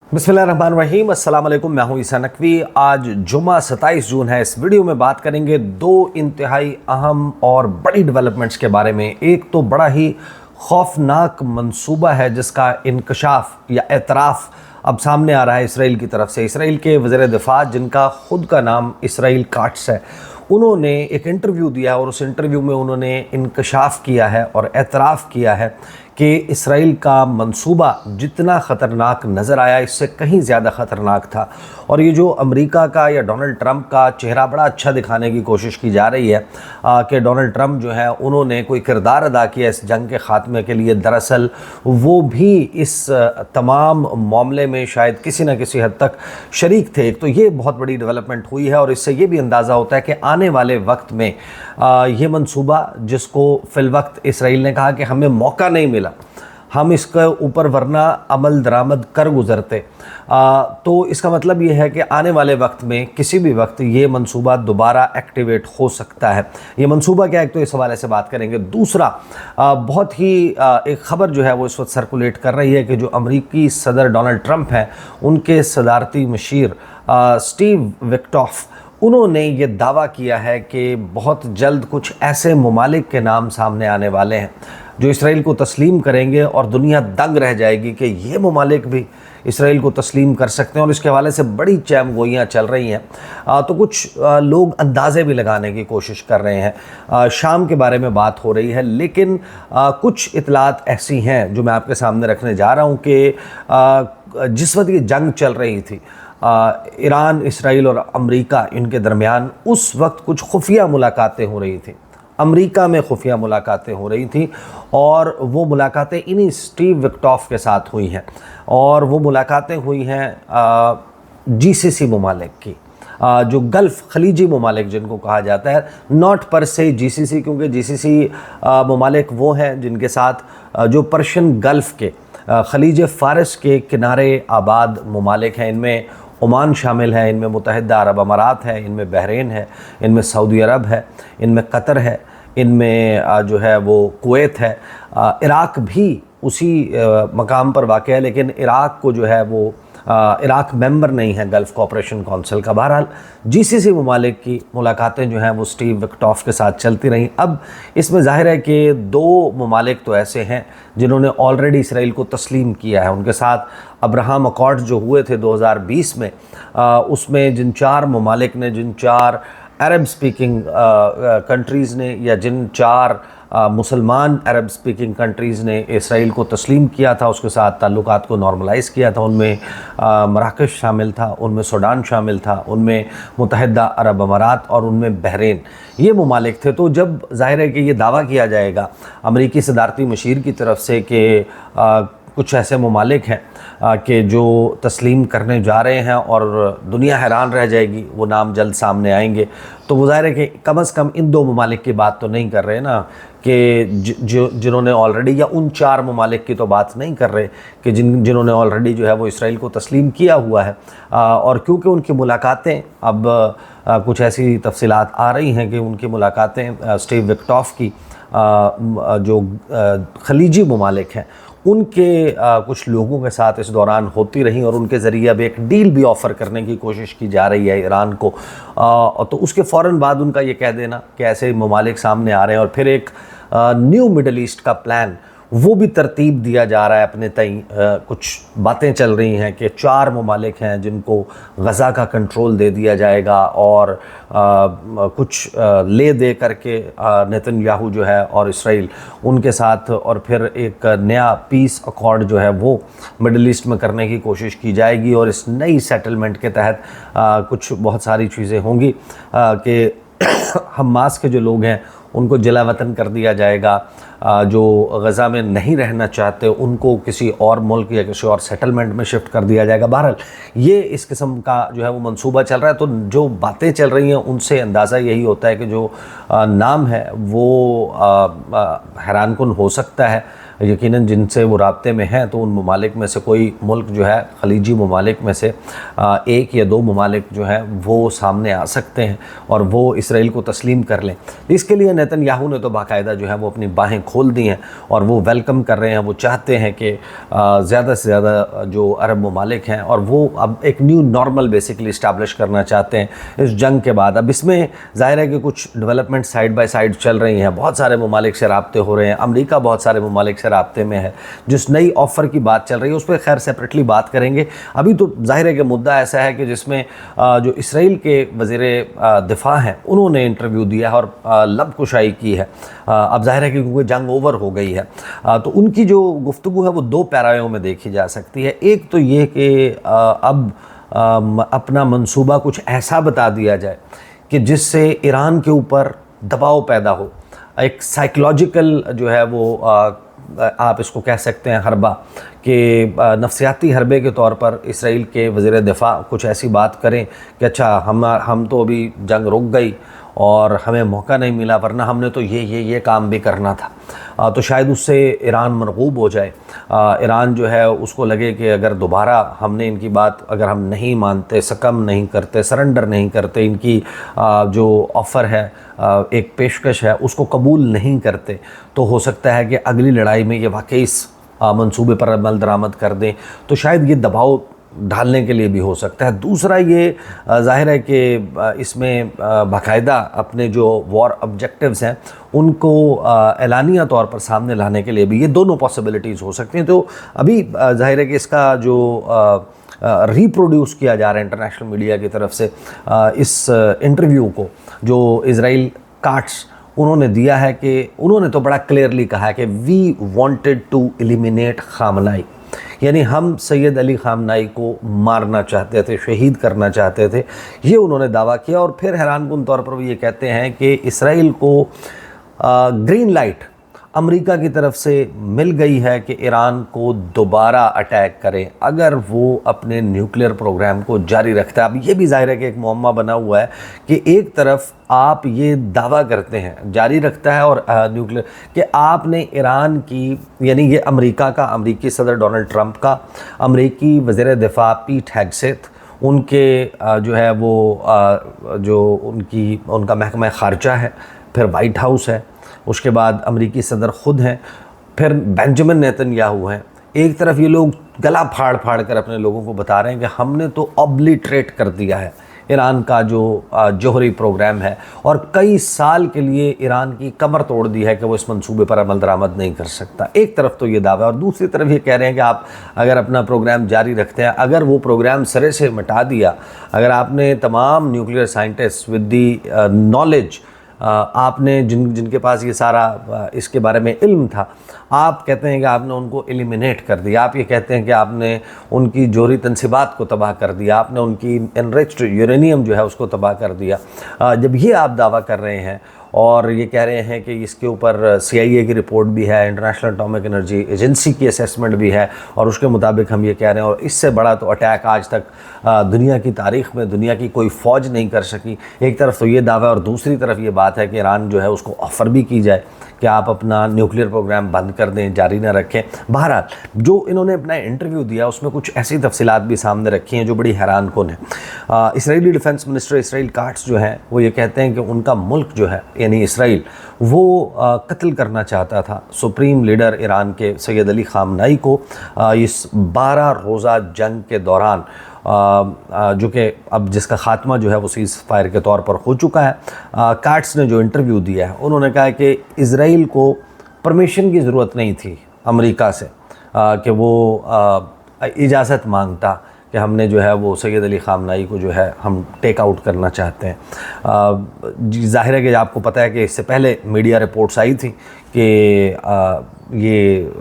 बिस्मिल्लाहिर्रहमानिर्रहीम, अस्सलाम वालेकुम। मैं हूं ईसा नकवी। आज जुमा 27 जून है। इस वीडियो में बात करेंगे दो इंतहाई अहम और बड़ी डेवलपमेंट्स के बारे में। एक तो बड़ा ही खौफनाक मंसूबा है जिसका इंकशाफ या एतराफ़ अब सामने आ रहा है इसराइल की तरफ से। इसराइल के वज़ीर दिफ़ा, जिनका ख़ुद का नाम इसराइल काट्स है, उन्होंने एक इंटरव्यू दिया और उस इंटरव्यू में उन्होंने इंकशाफ किया है और एतराफ़ किया है कि इसराइल का मंसूबा जितना ख़तरनाक नज़र आया इससे कहीं ज़्यादा ख़तरनाक था। और ये जो अमेरिका का या डोनाल्ड ट्रंप का चेहरा बड़ा अच्छा दिखाने की कोशिश की जा रही है कि डोनाल्ड ट्रंप जो है उन्होंने कोई किरदार अदा किया इस जंग के ख़ात्मे के लिए, दरअसल वो भी इस तमाम मामले में शायद किसी न किसी हद तक शरीक थे। एक तो ये बहुत बड़ी डेवलपमेंट हुई है और इससे ये भी अंदाज़ा होता है कि आने वाले वक्त में ये मंसूबा, जिसको फ़िलवक्त इसराइल ने कहा कि हमें मौका नहीं मिला, हम इसके ऊपर वरना अमल दरामद कर गुज़रते, तो इसका मतलब ये है कि आने वाले वक्त में किसी भी वक्त ये मंसूबा दोबारा एक्टिवेट हो सकता है। ये मंसूबा क्या है, तो इस हवाले से बात करेंगे। दूसरा, बहुत ही एक ख़बर जो है वो इस वक्त सर्कुलेट कर रही है कि जो अमरीकी सदर डोनाल्ड ट्रंप हैं, उनके सदारती मशीर स्टीव विक्टॉफ, उन्होंने ये दावा किया है कि बहुत जल्द कुछ ऐसे ममालिक के नाम सामने आने वाले हैं जो इसराइल को तस्लीम करेंगे और दुनिया दंग रह जाएगी कि ये ममालिक भी इसराइल को तस्लीम कर सकते हैं। और इसके हवाले से बड़ी चैमगोइयाँ चल रही हैं। तो कुछ लोग अंदाज़े भी लगाने की कोशिश कर रहे हैं। शाम के बारे में बात हो रही है, लेकिन कुछ इतलात ऐसी हैं जो मैं आपके सामने रखने जा रहा हूँ कि जिस वक्त ये जंग चल रही थी ईरान, इसराइल और अमेरिका, इनके दरमियान उस वक्त कुछ खुफिया मुलाकातें हो रही थी। अमेरिका में खुफिया मुलाकातें हो रही थी और वो मुलाकातें इन्हीं स्टीव विक्टॉफ के साथ हुई हैं। और वो मुलाकातें हुई हैं जीसीसी ममालिक की, जो गल्फ़ खलीजी ममालिक जिनको कहा जाता है, नॉट पर से जीसीसी, क्योंकि जीसीसी ममालिक वो हैं जिनके साथ जो पर्शियन गल्फ़ के खलीज फ़ारस के किनारे आबाद ममालिक हैं। इनमें ओमान शामिल है, इनमें मुत्तहिदा अरब अमारात है, इनमें बहरीन है, इनमें सऊदी अरब है, इनमें कतर है, इनमें जो है वो कुवैत है। इराक़ भी उसी मकाम पर वाक़ है, लेकिन इराक़ को जो है वो इराक़ मेंबर नहीं है गल्फ़ कोऑपरेशन काउंसिल का। बहरहाल जीसीसी ममालिक की मुलाकातें जो हैं वो स्टीव विक्टॉफ के साथ चलती रहीं। अब इसमें ज़ाहिर है कि दो ममालिक तो ऐसे हैं जिन्होंने ऑलरेडी इसराइल को तस्लीम किया है। उनके साथ अब्राहम अकॉर्ड्स जो हुए थे 2020 में, उसमें जिन चार ममालिक ने, जिन चार अरब स्पीकिंग कंट्रीज़ ने, या जिन चार मुसलमान अरब स्पीकिंग कंट्रीज़ ने इसराइल को तस्लीम किया था, उसके साथ ताल्लुकात को नॉर्मलाइज़ किया था, उनमें मराकश शामिल था, उनमें सूडान शामिल था, उनमें मुत्तहिदा अरब अमारात और उनमें बहरीन, ये ममालिक थे। तो जब ज़ाहिर है कि ये दावा किया जाएगा अमरीकी सदारती मशीर की तरफ से कि कुछ ऐसे ममालिक हैं कि जो तस्लीम करने जा रहे हैं और दुनिया हैरान रह जाएगी, वो नाम जल्द सामने आएंगे, तो वो ज़ाहिर है कि कम से कम इन दो ममालिक की बात तो नहीं कर रहे ना, कि जिन्होंने ऑलरेडी, या उन चार ममालिक की तो बात नहीं कर रहे कि जिन्होंने ऑलरेडी जो है वो इसराइल को तस्लीम किया हुआ है। और क्योंकि उनकी मुलाकातें अब कुछ ऐसी तफसीलात आ रही हैं कि उनकी मुलाकातें स्टीव विक्टॉफ की जो खलीजी ममालिक हैं उनके कुछ लोगों के साथ इस दौरान होती रहीं, और उनके ज़रिए अब एक डील भी ऑफ़र करने की कोशिश की जा रही है ईरान को। तो उसके फ़ौरन बाद उनका ये कह देना कि ऐसे ममालिक सामने आ रहे हैं, और फिर एक न्यू मिडल ईस्ट का प्लान वो भी तरतीब दिया जा रहा है अपने तई। कुछ बातें चल रही हैं कि चार ममालिक हैं जिनको गज़ा का कंट्रोल दे दिया जाएगा, और कुछ ले दे करके नेतन्याहू जो है और इसराइल उनके साथ, और फिर एक नया पीस अकॉर्ड जो है वो मिडल ईस्ट में करने की कोशिश की जाएगी। और इस नई सेटलमेंट के तहत कुछ बहुत सारी चीज़ें होंगी कि हमास के जो लोग हैं उनको जला वतन कर दिया जाएगा, जो गज़ा में नहीं रहना चाहते उनको किसी और मुल्क या किसी और सेटलमेंट में शिफ्ट कर दिया जाएगा। बहरहाल ये इस किस्म का जो है वो मंसूबा चल रहा है। तो जो बातें चल रही हैं उनसे अंदाज़ा यही होता है कि जो नाम है वो हैरानकुन हो सकता है। यकीनन जिनसे वो राब्ते में हैं, तो उन ममालिक में से कोई मुल्क जो है, खलीजी ममालिक में से एक या दो ममालिक जो हैं वो सामने आ सकते हैं और वो इसराइल को तस्लीम कर लें। इसके लिए नेतन्याहू ने तो बाकायदा जो है वो अपनी बाहें खोल दी हैं और वो वेलकम कर रहे हैं। वो चाहते हैं कि ज़्यादा से ज़्यादा जो अरब ममालिक हैं, और वो अब एक न्यू नॉर्मल बेसिकली इस्टेब्लिश करना चाहते हैं इस जंग के बाद। अब इसमें ज़ाहिर है कि कुछ डेवलपमेंट साइड बाय साइड चल रही हैं, बहुत सारे ममालिक से राब्ते हो रहे हैं, अमेरिका बहुत सारे ममालिक से राब्ते में है। जिस नई ऑफ़र की बात चल रही है उस पर खैर सेपरेटली बात करेंगे। अभी तो ज़ाहिर है कि मुद्दा ऐसा है कि जिसमें जो इसराइल के वज़ीर दिफा हैं उन्होंने इंटरव्यू दिया है और लब कुशाई की है। अब ज़ाहिर है कि क्योंकि जंग ओवर हो गई है, तो उनकी जो गुफ्तगू है वो दो पैरायों में देखी जा सकती है। एक तो ये कि अब अपना मंसूबा कुछ ऐसा बता दिया जाए कि जिससे ईरान के ऊपर दबाव पैदा हो, एक साइकोलॉजिकल जो है वो आप इसको कह सकते हैं हरबा, कि नफसियाती हरबे के तौर पर इसराइल के वज़ीर दिफा कुछ ऐसी बात करें कि अच्छा हम तो अभी जंग रुक गई और हमें मौका नहीं मिला, वरना हमने तो ये काम भी करना था। तो शायद उससे ईरान मरगूब हो जाए, ईरान जो है उसको लगे कि अगर दोबारा हमने इनकी बात अगर हम नहीं मानते, सकम नहीं करते, सरेंडर नहीं करते, इनकी जो ऑफ़र है, एक पेशकश है, उसको कबूल नहीं करते, तो हो सकता है कि अगली लड़ाई में ये वाकई इस मंसूबे पर अमल दरामद कर दें, तो शायद ये दबाव ढालने के लिए भी हो सकता है। दूसरा ये ज़ाहिर है कि इसमें बाकायदा अपने जो वॉर ऑब्जेक्टिव्स हैं उनको एलानिया तौर पर सामने लाने के लिए भी ये दोनों पॉसिबिलिटीज़ हो सकती हैं। तो अभी ज़ाहिर है कि इसका जो रिप्रोड्यूस किया जा रहा है इंटरनेशनल मीडिया की तरफ से इस इंटरव्यू को, जो इज़राइल काट्स उन्होंने दिया है, कि उन्होंने तो बड़ा क्लियरली कहा है कि we wanted to eliminate Khamenei, यानी हम सैयद अली खामनाई को मारना चाहते थे, शहीद करना चाहते थे, ये उन्होंने दावा किया। और फिर हैरानकुन तौर पर वो ये कहते हैं कि इसराइल को ग्रीन लाइट अमेरिका की तरफ से मिल गई है कि ईरान को दोबारा अटैक करे अगर वो अपने न्यूक्लियर प्रोग्राम को जारी रखता है। अब ये भी ज़ाहिर है कि एक मुअम्मा बना हुआ है कि एक तरफ आप ये दावा करते हैं जारी रखता है और न्यूक्लियर कि आपने ईरान की, यानी ये अमेरिका का, अमेरिकी सदर डोनाल्ड ट्रंप का, अमेरिकी वज़ीर दिफा पीट हेगसेथ, उनके जो है वो जो उनका महकमा ख़ारजा है, फिर वाइट हाउस है, उसके बाद अमेरिकी सदर ख़ुद हैं, फिर बेंजामिन नेतन्याहू हैं। एक तरफ ये लोग गला फाड़ फाड़ कर अपने लोगों को बता रहे हैं कि हमने तो ऑब्लिटरेट कर दिया है ईरान का जो जौहरी प्रोग्राम है, और कई साल के लिए ईरान की कमर तोड़ दी है कि वो इस मंसूबे पर अमल दरामद नहीं कर सकता। एक तरफ तो ये दावा है और दूसरी तरफ ये कह रहे हैं कि आप अगर अपना प्रोग्राम जारी रखते हैं, अगर वो प्रोग्राम सिरे से मिटा दिया, अगर आपने तमाम nuclear scientist with the knowledge, आपने जिनके पास ये सारा इसके बारे में इल्म था, आप कहते हैं कि आपने उनको एलिमिनेट कर दिया, आप ये कहते हैं कि आपने उनकी जोहरी तनसीबात को तबाह कर दिया, आपने उनकी एनरिच्ड यूरेनियम जो है उसको तबाह कर दिया। जब ये आप दावा कर रहे हैं और ये कह रहे हैं कि इसके ऊपर CIA की रिपोर्ट भी है, इंटरनेशनल एटॉमिक एनर्जी एजेंसी की असेसमेंट भी है, और उसके मुताबिक हम ये कह रहे हैं, और इससे बड़ा तो अटैक आज तक दुनिया की तारीख़ में दुनिया की कोई फ़ौज नहीं कर सकी। एक तरफ तो ये दावा और दूसरी तरफ ये बात है कि ईरान जो है उसको ऑफ़र भी की जाए कि आप अपना न्यूक्लियर प्रोग्राम बंद कर दें, जारी ना रखें। बहरहाल जो इन्होंने अपना इंटरव्यू दिया उसमें कुछ ऐसी तफसीलात भी सामने रखी हैं जो बड़ी हैरान कुन है। Israeli defence minister Israel cuts जो हैं वो ये कहते हैं कि उनका मुल्क जो है यानी इसराइल वो कत्ल करना चाहता था सुप्रीम लीडर ईरान के सैयद अली खामनाई को इस 12 रोज़ा जंग के दौरान, जो कि अब जिसका ख़ात्मा जो है वो सीज़ फायर के तौर पर हो चुका है। काट्स ने जो इंटरव्यू दिया है उन्होंने कहा कि इज़राइल को परमिशन की ज़रूरत नहीं थी अमेरिका से कि वो इजाज़त मांगता कि हमने जो है वो सैयद अली खामनाई को जो है हम टेक आउट करना चाहते हैं। ज़ाहिर है कि आपको पता है कि इससे पहले मीडिया रिपोर्ट्स आई थी कि ये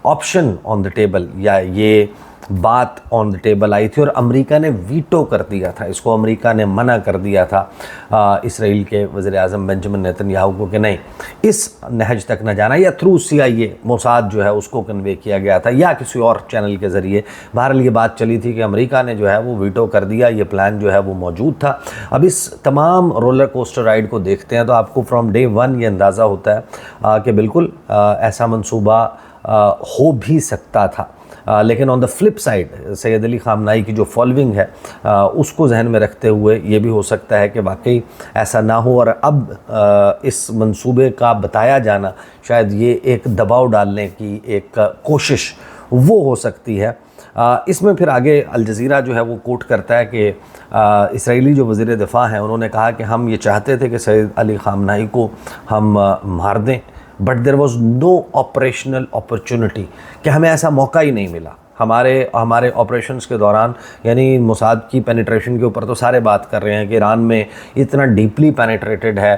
ऑप्शन ऑन द टेबल या ये बात ऑन द टेबल आई थी और अमेरिका ने वीटो कर दिया था, इसको अमेरिका ने मना कर दिया था इसराइल के वज़ीर आज़म बेंजामिन नेतन्याहू को कि नहीं इस नहज तक न जाना, या थ्रू CIA मोसाद जो है उसको कन्वे किया गया था या किसी और चैनल के ज़रिए। बहरहाल ये बात चली थी कि अमेरिका ने जो है वो वीटो कर दिया, ये प्लान जो है वो मौजूद था। अब इस तमाम रोलर कोस्टर राइड को देखते हैं तो आपको फ्रॉम डे 1 ये अंदाज़ा होता है कि बिल्कुल ऐसा मंसूबा ہو بھی سکتا تھا، لیکن آن دا فلپ سائڈ سید علی خامنائی کی جو فالوئنگ ہے اس کو ذہن میں رکھتے ہوئے یہ بھی ہو سکتا ہے کہ واقعی ایسا نہ ہو، اور اب اس منصوبے کا بتایا جانا شاید یہ ایک دباؤ ڈالنے کی ایک کوشش وہ ہو سکتی ہے۔ اس میں پھر آگے الجزیرہ جو ہے وہ کوٹ کرتا ہے کہ اسرائیلی جو وزیر دفاع ہیں انہوں نے کہا کہ ہم یہ چاہتے تھے کہ سید علی خامنائی کو ہم مار دیں، but there was no operational opportunity, کہ ہمیں ایسا موقع ہی نہیں ملا۔ ہمارے آپریشنز کے دوران، یعنی موساد کی پینیٹریشن کے اوپر تو سارے بات کر رہے ہیں کہ ایران میں اتنا ڈیپلی پینیٹریٹڈ ہے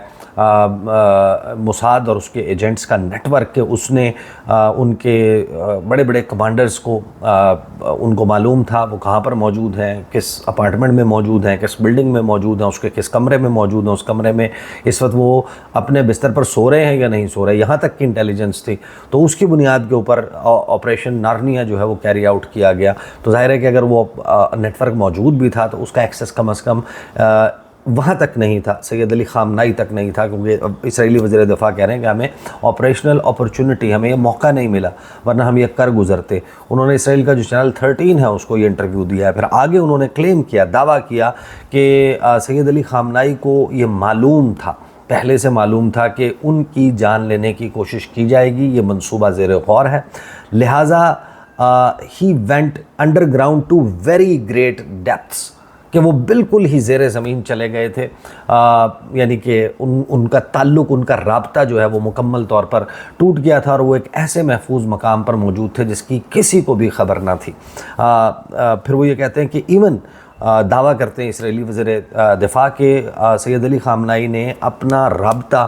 موساد اور اس کے ایجنٹس کا نیٹ ورک، کہ اس نے ان کے بڑے بڑے کمانڈرز کو ان کو معلوم تھا وہ کہاں پر موجود ہیں، کس اپارٹمنٹ میں موجود ہیں، کس بلڈنگ میں موجود ہیں، اس کے کس کمرے میں موجود ہیں، اس کمرے میں اس وقت وہ اپنے بستر پر سو رہے ہیں یا نہیں سو رہے، یہاں تک کی انٹیلیجنس تھی۔ تو اس کی بنیاد کے اوپر آپریشن نارنیا جو ہے وہ کیری آؤٹ کیا گیا۔ تو ظاہر ہے کہ اگر وہ نیٹ ورک موجود بھی تھا تو اس کا ایکسیس کم از کم وہاں تک نہیں تھا، سید علی خامنائی تک نہیں تھا، کیونکہ اسرائیلی وزیر دفاع کہہ رہے ہیں کہ ہمیں آپریشنل اپرچونٹی، ہمیں یہ موقع نہیں ملا، ورنہ ہم یہ کر گزرتے۔ انہوں نے اسرائیل کا جو چینل 13 ہے اس کو یہ انٹرویو دیا ہے۔ پھر آگے انہوں نے کلیم کیا، دعویٰ کیا کہ سید علی خامنائی کو یہ معلوم تھا، پہلے سے معلوم تھا کہ ان کی جان لینے کی کوشش کی جائے گی، یہ منصوبہ زیر غور ہے، لہٰذا he went underground to very great depths, کہ وہ بالکل ہی زیر زمین چلے گئے تھے، یعنی کہ ان کا تعلق، ان کا رابطہ جو ہے وہ مکمل طور پر ٹوٹ گیا تھا، اور وہ ایک ایسے محفوظ مقام پر موجود تھے جس کی کسی کو بھی خبر نہ تھی۔ پھر وہ یہ کہتے ہیں کہ ایون دعویٰ کرتے ہیں اسرائیلی وزیر دفاع کے سید علی خامنائی نے اپنا رابطہ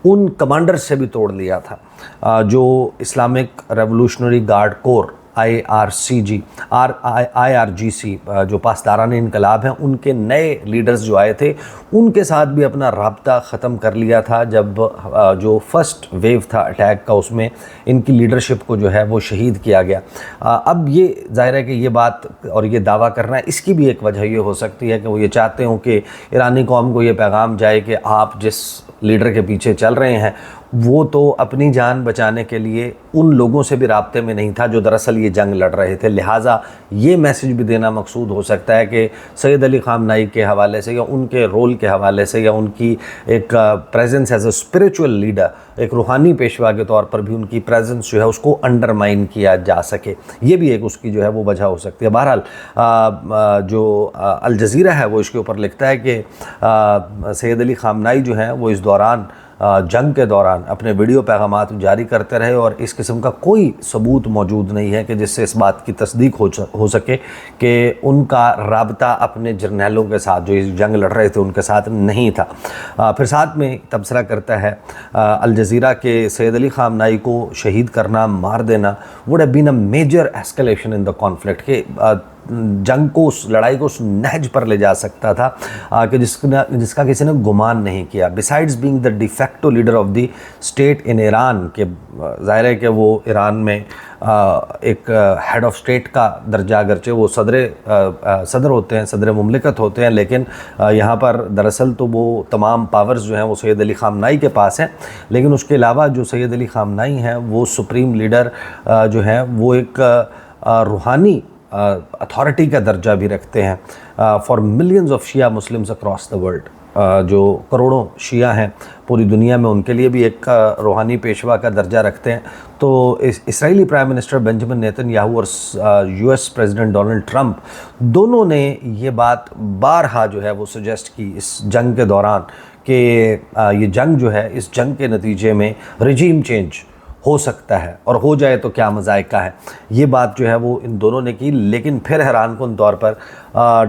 ان کمانڈر سے بھی توڑ لیا تھا جو اسلامک ریولوشنری گارڈ کور IRGC جو پاسداران انقلاب ہیں، ان کے نئے لیڈرز جو آئے تھے ان کے ساتھ بھی اپنا رابطہ ختم کر لیا تھا۔ جب جو فرسٹ ویو تھا اٹیک کا، اس میں ان کی لیڈرشپ کو جو ہے وہ شہید کیا گیا۔ اب یہ ظاہر ہے کہ یہ بات اور یہ دعویٰ کرنا ہے، اس کی بھی ایک وجہ یہ ہو سکتی ہے کہ وہ یہ چاہتے ہوں کہ ایرانی قوم کو یہ پیغام جائے کہ آپ جس لیڈر کے پیچھے چل رہے ہیں وہ تو اپنی جان بچانے کے لیے ان لوگوں سے بھی رابطے میں نہیں تھا جو دراصل یہ جنگ لڑ رہے تھے، لہٰذا یہ میسیج بھی دینا مقصود ہو سکتا ہے کہ سید علی خامنائی کے حوالے سے یا ان کے رول کے حوالے سے یا ان کی ایک presence as a spiritual leader, ایک روحانی پیشوا کے طور پر بھی ان کی پریزنس جو ہے اس کو انڈرمائن کیا جا سکے، یہ بھی ایک اس کی جو ہے وہ وجہ ہو سکتی ہے۔ بہرحال جو الجزیرہ ہے وہ اس کے اوپر لکھتا ہے کہ سید علی خامنائی جو ہیں وہ اس دوران جنگ کے دوران اپنے ویڈیو پیغامات جاری کرتے رہے، اور اس قسم کا کوئی ثبوت موجود نہیں ہے کہ جس سے اس بات کی تصدیق ہو سکے کہ ان کا رابطہ اپنے جرنیلوں کے ساتھ جو اس جنگ لڑ رہے تھے ان کے ساتھ نہیں تھا۔ پھر ساتھ میں تبصرہ کرتا ہے الجزیرہ کہ سید علی خامنائی کو شہید کرنا، مار دینا would have been a major escalation in the conflict، کہ جنگ کو، اس لڑائی کو اس نہج پر لے جا سکتا تھا کہ جس کا کسی نے گمان نہیں کیا۔ Besides being the de facto leader of the state in Iran, کہ ظاہر ہے کہ وہ ایران میں ایک ہیڈ آف اسٹیٹ کا درجہ، اگرچہ وہ صدر ہوتے ہیں، صدر مملکت ہوتے ہیں، لیکن یہاں پر دراصل تو وہ تمام پاورز جو ہیں وہ سید علی خامنائی کے پاس ہیں، لیکن اس کے علاوہ جو سید علی خامنائی ہیں وہ سپریم لیڈر جو ہیں وہ ایک روحانی اتھارٹی کا درجہ بھی رکھتے ہیں for millions of Shia Muslims across the world, جو کروڑوں شیعہ ہیں پوری دنیا میں، ان کے لیے بھی ایک روحانی پیشوا کا درجہ رکھتے ہیں۔ تو Israeli prime minister Benjamin Netanyahu اور US پریزیڈنٹ ڈونلڈ ٹرمپ دونوں نے یہ بات بارہا جو ہے وہ سجیسٹ کی اس جنگ کے دوران کہ یہ جنگ جو ہے، اس جنگ کے نتیجے میں رجیم چینج ہو سکتا ہے، اور ہو جائے تو کیا مذائقہ ہے، یہ بات جو ہے وہ ان دونوں نے کی۔ لیکن پھر حیران کن طور پر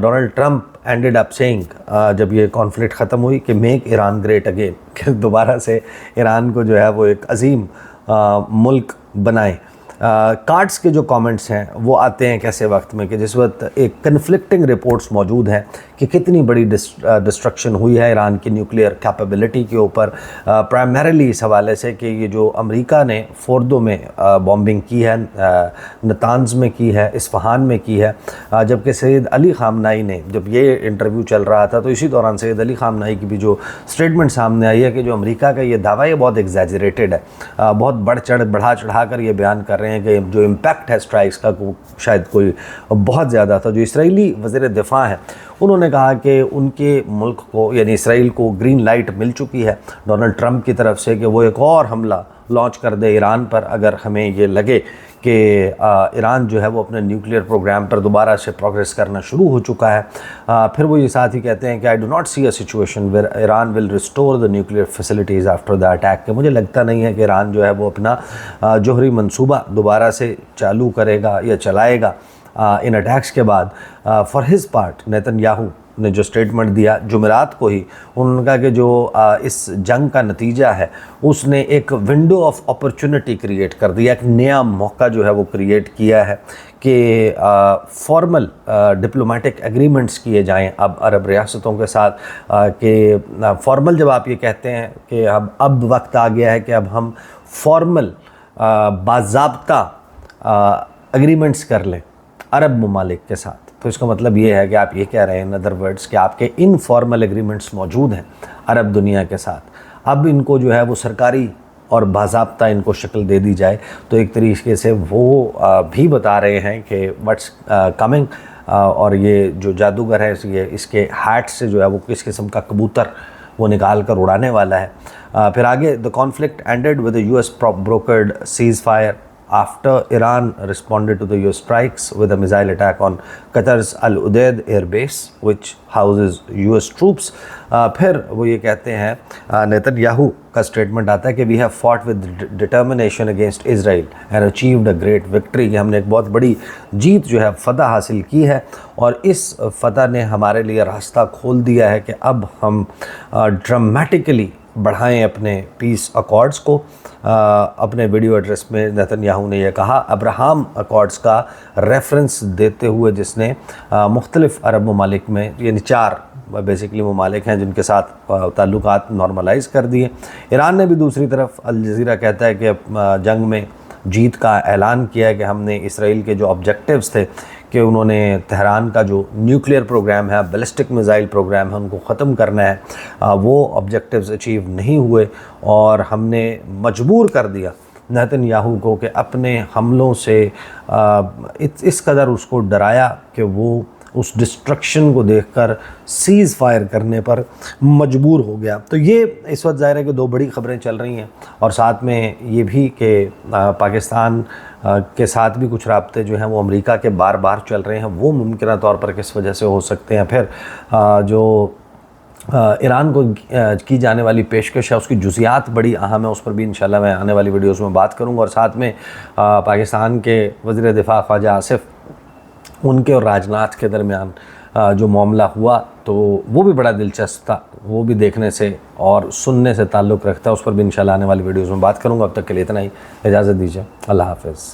Donald Trump ended up seeing, جب یہ کانفلکٹ ختم ہوئی، کہ میک ایران گریٹ اگین، کہ دوبارہ سے ایران کو جو ہے وہ ایک عظیم ملک بنائیں۔ کارڈز کے جو کامنٹس ہیں وہ آتے ہیں کیسے وقت میں کہ جس وقت ایک کنفلکٹنگ رپورٹس موجود ہیں کہ کتنی بڑی ڈسٹرکشن ہوئی ہے ایران کی نیوکلیئر کیپیبلٹی کے اوپر، پرائمریلی اس حوالے سے کہ یہ جو امریکہ نے فوردو میں بامبنگ کی ہے، نتانز میں کی ہے، اصفہان میں کی ہے، جبکہ سید علی خامنائی نے جب یہ انٹرویو چل رہا تھا تو اسی دوران سید علی خامنائی کی بھی جو اسٹیٹمنٹ سامنے آئی ہے کہ جو امریکہ کا یہ دعویٰ یہ بہت ایگزیجریٹڈ ہے، بہت بڑھا چڑھا کر یہ بیان کر رہے ہیں کہ جو امپیکٹ ہے اسٹرائکس کا شاید کوئی بہت زیادہ تھا۔ جو اسرائیلی وزیر دفاع ہیں انہوں نے کہا کہ ان کے ملک کو یعنی اسرائیل کو گرین لائٹ مل چکی ہے ڈونلڈ ٹرمپ کی طرف سے کہ وہ ایک اور حملہ لانچ کر دے ایران پر اگر ہمیں یہ لگے کہ ایران جو ہے وہ اپنے نیوکلیئر پروگرام پر دوبارہ سے پروگریس کرنا شروع ہو چکا ہے۔ پھر وہ یہ ساتھ ہی کہتے ہیں کہ I do not see a situation where Iran will restore the nuclear facilities after the attack, کہ مجھے لگتا نہیں ہے کہ ایران جو ہے وہ اپنا جوہری منصوبہ دوبارہ سے چالو کرے گا یا چلائے گا ان اٹیکس کے بعد۔ For his part Nitin Yahoo نے جو سٹیٹمنٹ دیا جمعرات کو ہی، انہوں نے کہا کہ جو اس جنگ کا نتیجہ ہے اس نے ایک ونڈو آف اپرچونٹی کریٹ کر دیا، ایک نیا موقع جو ہے وہ کریٹ کیا ہے کہ فارمل ڈپلومیٹک ایگریمنٹس کیے جائیں اب عرب ریاستوں کے ساتھ، کہ فارمل جب آپ یہ کہتے ہیں کہ اب وقت آ گیا ہے کہ اب ہم فارمل باضابطہ ایگریمنٹس کر لیں عرب ممالک کے ساتھ، تو اس کا مطلب یہ ہے کہ آپ یہ کہہ رہے ہیں ان ادر ورڈز کہ آپ کے انفارمل ایگریمنٹس موجود ہیں عرب دنیا کے ساتھ، اب ان کو جو ہے وہ سرکاری اور باضابطہ ان کو شکل دے دی جائے۔ تو ایک طریقے سے وہ بھی بتا رہے ہیں کہ واٹس کمنگ، اور یہ جو جادوگر ہے اس کے ہیٹ سے جو ہے وہ کس قسم کا کبوتر وہ نکال کر اڑانے والا ہے۔ پھر آگے the conflict ended with a US brokered ceasefire after Iran responded to the US strikes with a missile attack on Qatar's Al Udeid air base which houses US troops۔ پھر وہ یہ کہتے ہیں نیتن یاہو کا سٹیٹمنٹ آتا ہے کہ we have fought with determination against Israel and achieved a great victory، کہ ہم نے ایک بہت بڑی جیت جو ہے فتح حاصل کی ہے، اور اس فتح نے ہمارے لیے راستہ کھول دیا ہے کہ اب ہم ڈرامیٹیکلی بڑھائیں اپنے پیس اکارڈز کو۔ اپنے ویڈیو ایڈریس میں نیتن یاہو نے یہ کہا ابراہم اکارڈز کا ریفرنس دیتے ہوئے، جس نے مختلف عرب ممالک میں یعنی 4 بیسیکلی ممالک ہیں جن کے ساتھ تعلقات نارملائز کر دیے۔ ایران نے بھی دوسری طرف الجزیرہ کہتا ہے کہ جنگ میں جیت کا اعلان کیا ہے کہ ہم نے اسرائیل کے جو آبجیکٹیوز تھے کہ انہوں نے تہران کا جو نیوکلیئر پروگرام ہے، بیلسٹک میزائل پروگرام ہے، ان کو ختم کرنا ہے، وہ آبجیکٹیوز اچیو نہیں ہوئے، اور ہم نے مجبور کر دیا نیتن یاہو کو کہ اپنے حملوں سے اس قدر اس کو ڈرایا کہ وہ اس ڈسٹرکشن کو دیکھ کر سیز فائر کرنے پر مجبور ہو گیا۔ تو یہ اس وقت ظاہر ہے کہ 2 بڑی خبریں چل رہی ہیں، اور ساتھ میں یہ بھی کہ پاکستان کے ساتھ بھی کچھ رابطے جو ہیں وہ امریکہ کے بار بار چل رہے ہیں، وہ ممکنہ طور پر کس وجہ سے ہو سکتے ہیں۔ پھر جو ایران کو کی جانے والی پیشکش ہے اس کی جزیات بڑی اہم ہے، اس پر بھی انشاءاللہ میں آنے والی ویڈیوز میں بات کروں گا، اور ساتھ میں پاکستان کے وزیر دفاع خواجہ آصف، ان کے اور راجناتھ کے درمیان جو معاملہ ہوا تو وہ بھی بڑا دلچسپ تھا، وہ بھی دیکھنے سے اور سننے سے تعلق رکھتا ہے، اس پر بھی انشاءاللہ آنے والی ویڈیوز میں بات کروں گا۔ اب تک کے لیے اتنا ہی، اجازت دیجیے، اللہ حافظ۔